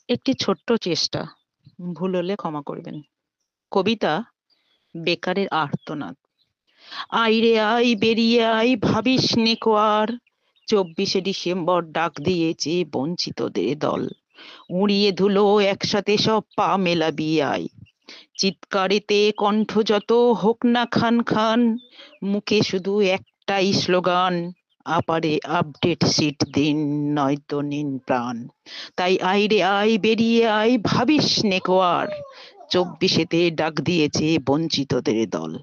একটি ছোট্ট চেষ্টা, ভুল হলে ক্ষমা করবেন। কবিতা বেকারের আর্তনাদ। আয় রে আয়, বেরিয়ে আয়, ভাবিস নে কো আর। 24শে ডিসেম্বর ডাক দিয়েছে বঞ্চিতদের দল। উড়িয়ে ধুলো একসাথে সব পা মেলাবি আয়। চিৎকারেতে কণ্ঠ যত হোক না খান খান, মুখে শুধু একটাই স্লোগান, আপারে আপডেট সিট দিন, নয়তো নিন প্রাণ। তাই আয় রে আয়, বেরিয়ে আয়, ভাবিস নে কো আর। 24তে ডাক দিয়েছে বঞ্চিতদের দল।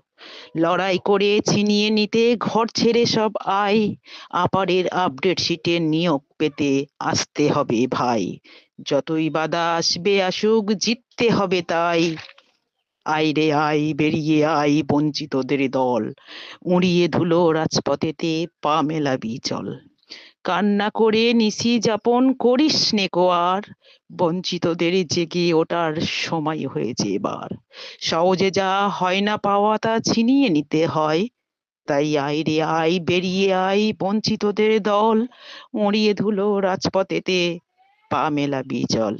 লড়াই করে ছিনিয়ে নিতে ঘর ছেড়ে সব আয়। আপারের আপডেট শিটে নিয়োগ পেতে আসতে হবে ভাই। যতই বাধা আসবে আসুক, জিততে হবে তাই। আয় রে আয়, বেরিয়ে আয়, বঞ্চিতদের দল। উড়িয়ে ধুলো রাজপথেতে, পা মেলাবি চল। কান্না করে নিশি যাপন করিস নে কো আর। বঞ্চিতদের জেগে ওঠার সময় হয়েছে এবার। সহজে যা হয় না পাওয়া তা ছিনিয়ে নিতে হয়। তাই আয় রে আয়, বেরিয়ে আয়, বঞ্চিতদের দল। উড়িয়ে ধুলো রাজপথেতে, পা মেলাবি চল।